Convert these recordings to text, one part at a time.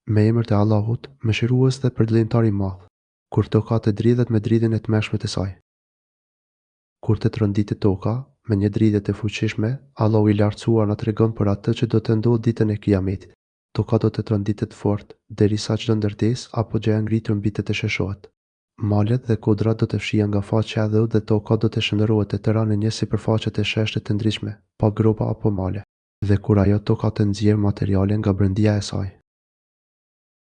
Me emër të Allahut, mëshirues dhe përdlimtar i madh, kur toka të dridhet me dridhjen e tmerrshme të saj. Kur të tronditet toka, me një dridhje të fuqishme, Allahu i lartësuar na tregon për atë që do të ndodhë ditën e Kiametit. Toka do të tronditet fort, derisa çdo ndërtesë apo gjë e ngritur mbi të sheshohet. Malet dhe kodrat do të fshihen nga faqja e dhëut dhe toka do të shndërrohet e tëra në një sipërfaqe të sheshtë të ndryshme, pa gropa apo male. Dhe kur ajo toka të nxjerrë materiale nga brëndia e saj.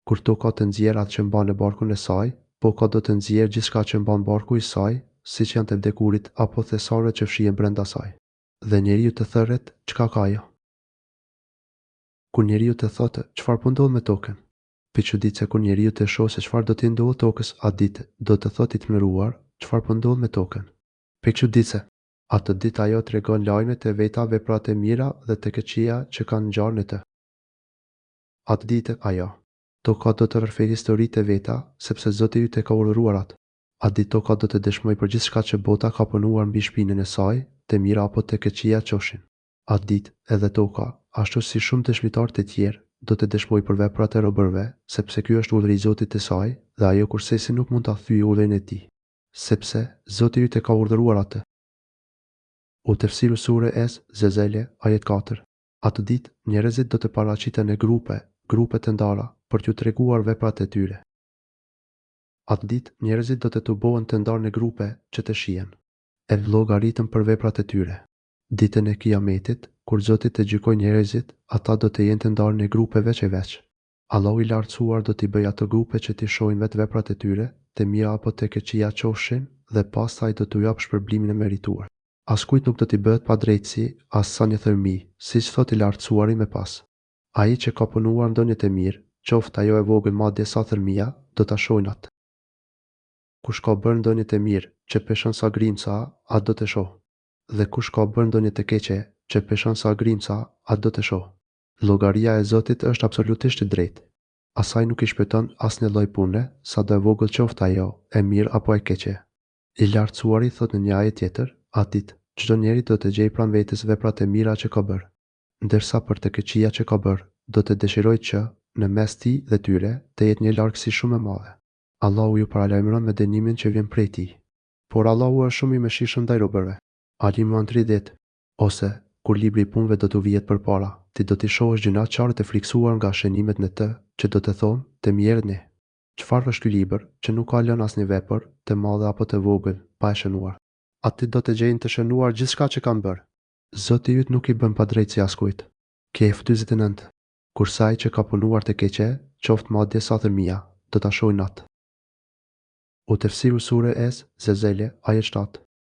Kur toka të nxjerrë atë që mban në barkun e saj, toka do të nxjerrë gjithçka që mban barku i saj, siç janë të vdekurit apo thesarët që fshihen brenda saj. Dhe njeriu të thërret, çka ka ajo? Kur njeriu të thotë, çfarë po ndodh me tokën? Për çuditse kur njeriu të shohë se çfarë do t'i ndodhë tokës atë ditë, do të thotë i tmerruar, çfarë po ndodh me tokën? Për çuditse, atë ditë ajo tregon lajmet e veta, veprat e mira dhe të këqija që kanë ngjarë në të. Atë ditë ajo, toka do të rrëfejë historitë e veta, sepse Zoti yt e ka urdhëruar atë. Atë ditë toka do të dëshmojë për gjithçka që bota ka punuar mbi shpinën e saj, të mira apo të këqija qofshin. Atë ditë edhe toka, ashtu si shumë dëshmitar të tjerë, do të dëshmojë për veprat e robërve, sepse ky është urdhri i Zotit të saj, dhe ajo kursesi nuk mund ta thyejë urdhrin e tij, sepse Zoti yt e ka urdhëruar atë. U tefsiru sure es, Zezele, ajet 4. Atë ditë, njerëzit do të paraqiten në grupe të ndara, për t'ju treguar veprat e tyre. Atë ditë, njerëzit do të tubohen të ndarë në grupe që të shihen, e llogaritën për veprat e tyre. Ditën e Kiametit, kur Zoti të gjykojë njerëzit, ata do të jenë të ndarë në grupe veç e veç. Allahu i lartësuar do t'i bëjë ato grupe që t'i shohin vetë veprat e tyre, të mira apo të këqija qofshin, dhe pastaj do t'u japë shpërblimin e merituar. Askujt nuk do t'i bëhet pa drejtësi, as sa një thërmi, siç thotë i lartësuari më pas. Ai që ka punuar ndonjë të mirë, qoftë ajo e vogël madje sa thërmia, do ta shohin atë. Kush ka bërë ndonjë të mirë, që peshon sa grimca, atë do të shohë. Dhe kush ka bërë ndonjë të keqe, që peshon sa grimca, atë do të shohë. Llogaria e Zotit është absolutisht e drejtë. Asaj nuk i shpëton asnjë lloj pune, sado e vogël qoftë ajo, e mirë apo e keqe. I lartësuari thot në një ajet tjetër, atë ditë, çdo njeri do të gjejë pranë vetes veprat e mira që ka bërë, ndërsa për të këqija që ka bërë, do të dëshirojë që, në mes tij dhe tyre, të jetë një largësi shumë e madhe. Allahu ju paralajmëron me dënimin që vjen prej tij. Por Allahu është shumë i mëshirshëm ndaj robërve. Ali Imran 30. Ose, kur libri i punëve do t'u vihet përpara, ti do t'i shohësh gjëna qartë të friksuar nga shënimet në të, që do të thonë, të mirë ne. Çfarë është ky libër, që nuk ka lënë asnjë vepër, të madhe apo të vogël, pa e shënuar? Aty do të gjejnë të shënuar gjithçka që kanë bërë. Zoti yt nuk i bën padrejtësi askujt. Kehf 49. Kurse ai që ka punuar të keqe, qoftë madje sa thërmia, do ta shohin atë. U tefsiru sure es, Zezele, ajet 7.